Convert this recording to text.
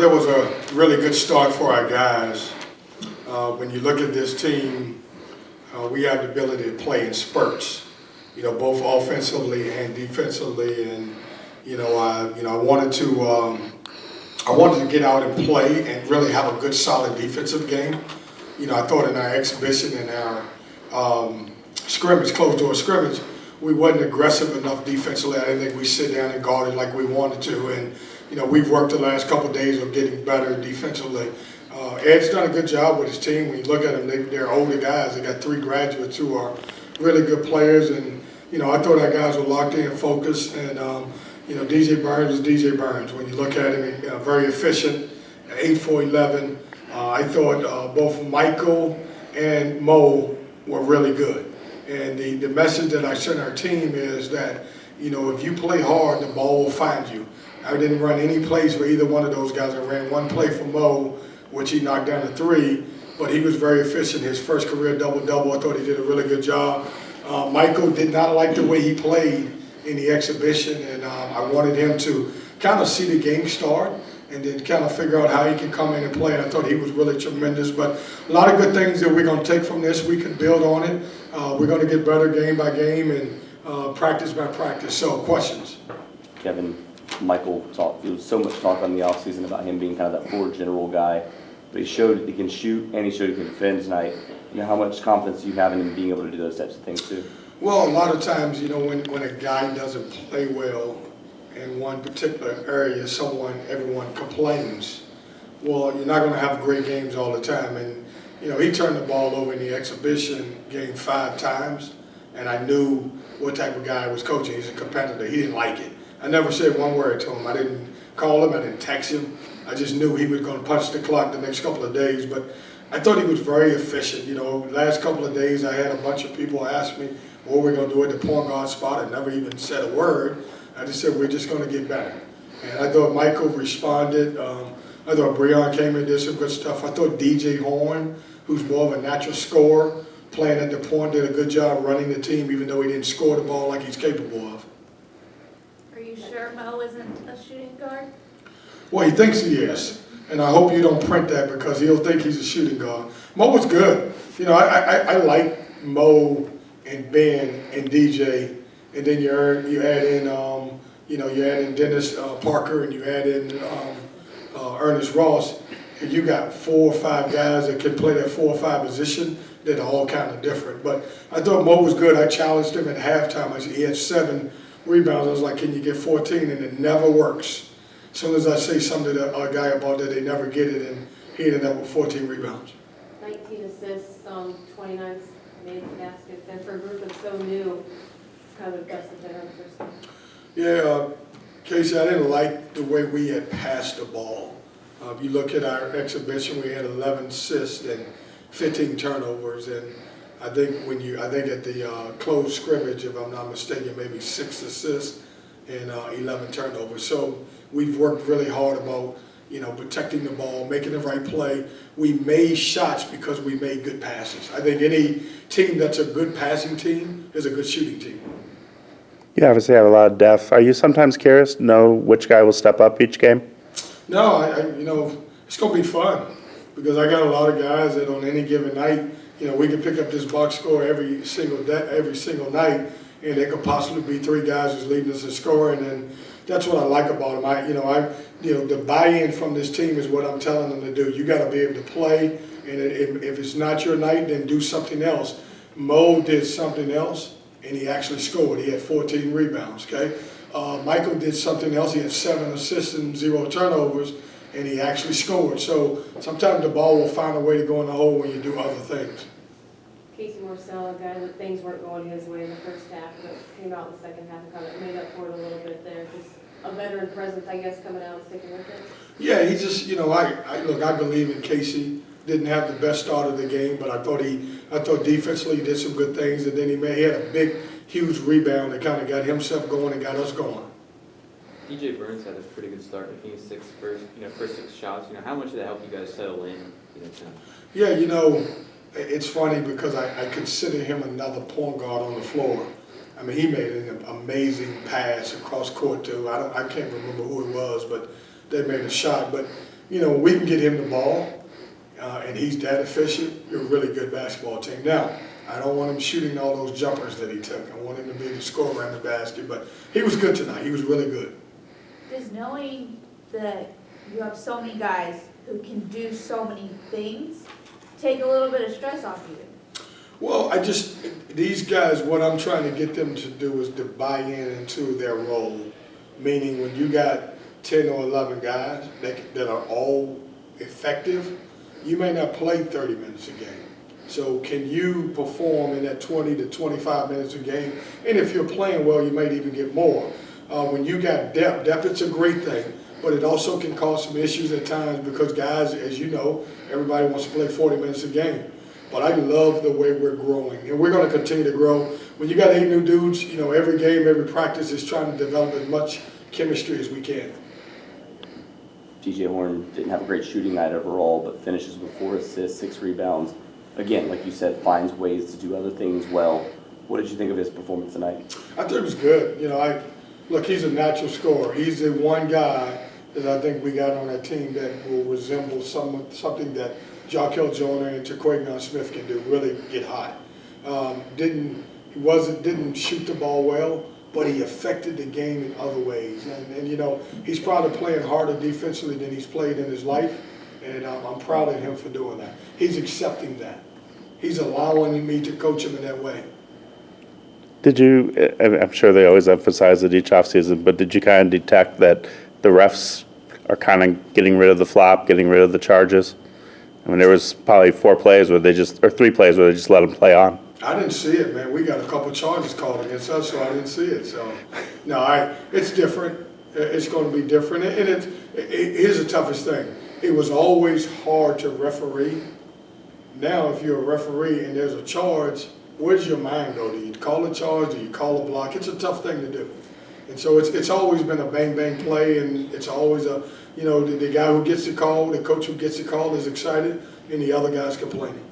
It was a really good start for our guys. When you look at this team, we have the ability to play in spurts, both offensively and defensively. And I wanted to get out and play and really have a good, solid defensive game. I thought in our exhibition and our scrimmage, closed-door scrimmage, we wasn't aggressive enough defensively. I didn't think we sit down and guarded like we wanted to. And we've worked the last couple of days of getting better defensively. Ed's done a good job with his team. When you look at them, they're older guys. They got 3 graduates who are really good players. And, I thought our guys were locked in, focused. And, DJ Burns is DJ Burns. When you look at him, very efficient, 8 for 11. I thought both Michael and Mo were really good. And the message that I sent our team is that, if you play hard, the ball will find you. I didn't run any plays for either one of those guys. I ran one play for Mo, which he knocked down to 3, but he was very efficient. His first career double-double, I thought he did a really good job. Michael did not like the way he played in the exhibition, and I wanted him to kind of see the game start and then kind of figure out how he can come in and play. And I thought he was really tremendous. But a lot of good things that we're going to take from this. We can build on it. We're going to get better game by game and practice by practice. So, questions? Kevin, Michael talked. There was so much talk on the offseason about him being kind of that floor general guy, but he showed he can shoot and he showed he can defend tonight. How much confidence do you have in him being able to do those types of things too? Well, a lot of times, when a guy doesn't play well in one particular area, everyone complains. Well, you're not going to have great games all the time. And, he turned the ball over in the exhibition game 5 times, and I knew what type of guy I was coaching. He's a competitor. He didn't like it. I never said one word to him. I didn't call him. I didn't text him. I just knew he was going to punch the clock the next couple of days. But I thought he was very efficient. Last couple of days I had a bunch of people ask me what we're going to do at the point guard spot. I never even said a word. I just said we're just going to get better. And I thought Michael responded. I thought Breon came in and did some good stuff. I thought DJ Horn, who's more of a natural scorer, playing at the point, did a good job running the team, even though he didn't score the ball like he's capable of. Are you sure Mo isn't a shooting guard? Well, he thinks he is. And I hope you don't print that because he'll think he's a shooting guard. Mo was good. I like Mo and Ben and DJ, and then you add in, you add in Dennis Parker and you add in Ernest Ross, and you got 4 or 5 guys that can play that 4 or 5 position that are all kind of different. But I thought Mo was good. I challenged him at halftime. He had 7 rebounds. I was like, can you get 14? And it never works. As soon as I say something to a guy about that, they never get it, and he ended up with 14 rebounds. 19 assists, 29 made baskets, and for a group that's so new, kind of impressive there on the first game. Yeah, Casey, I didn't like the way we had passed the ball. If you look at our exhibition, we had 11 assists and 15 turnovers, and I think at the closed scrimmage, if I'm not mistaken, maybe 6 assists and 11 turnovers. So we've worked really hard about protecting the ball, making the right play. We made shots because we made good passes. I think any team that's a good passing team is a good shooting team. You obviously have a lot of depth. Are you sometimes curious to know which guy will step up each game? No, it's going to be fun because I got a lot of guys that on any given night, we can pick up this box score every single night, and there could possibly be 3 guys who's leading us in scoring, and that's what I like about them. The buy-in from this team is what I'm telling them to do. You got to be able to play, and if it's not your night, then do something else. Mo did something else, and he actually scored. He had 14 rebounds. Okay, Michael did something else. He had 7 assists and 0 turnovers, and he actually scored. So sometimes the ball will find a way to go in the hole when you do other things. Casey Marcel, a guy that things weren't going his way in the first half, but came out in the second half and kind of made up for it a little bit there. Just a veteran presence, I guess, coming out and sticking with it. Yeah, he just, I believe in Casey. Didn't have the best start of the game, but I thought defensively he did some good things, and then he had a big, huge rebound that kind of got himself going and got us going. DJ Burns had a pretty good start, making his first 6 shots. How much did that help you guys settle in? Yeah, it's funny because I consider him another point guard on the floor. I mean, he made an amazing pass across court to, I can't remember who it was, but they made a shot. But we can get him the ball, and he's that efficient, you're a really good basketball team. Now, I don't want him shooting all those jumpers that he took. I want him to be able to score around the basket, but he was good tonight. He was really good. Does knowing that you have so many guys who can do so many things take a little bit of stress off you? Well, these guys, what I'm trying to get them to do is to buy into their role. Meaning when you got 10 or 11 guys that are all effective, you may not play 30 minutes a game. So can you perform in that 20 to 25 minutes a game? And if you're playing well, you might even get more. When you got depth it's a great thing, but it also can cause some issues at times because guys, as you know, everybody wants to play 40 minutes a game. But I love the way we're growing, and we're going to continue to grow. When you got 8 new dudes, every game, every practice is trying to develop as much chemistry as we can. TJ Horn didn't have a great shooting night overall, but finishes with 4 assists, 6 rebounds. Again, like you said, finds ways to do other things well. What did you think of his performance tonight? I thought it was good. Look, he's a natural scorer. He's the one guy that I think we got on that team that will resemble something that Jarkel Joyner and Taquavion Smith can do, really get hot. Didn't shoot the ball well, but he affected the game in other ways. And he's probably playing harder defensively than he's played in his life, and I'm proud of him for doing that. He's accepting that. He's allowing me to coach him in that way. I'm sure they always emphasize it each offseason, but did you kind of detect that the refs are kind of getting rid of the flop, getting rid of the charges? I mean, there was probably 3 plays where they just let him play on. I didn't see it, man. We got a couple charges called against us, so I didn't see it. So, no, it's different. It's going to be different. And here's the toughest thing. It was always hard to referee. Now, if you're a referee and there's a charge, where does your mind go? Do you call a charge? Do you call a block? It's a tough thing to do. And so it's always been a bang-bang play, and it's always the guy who gets the call, the coach who gets the call is excited, and the other guy's complaining.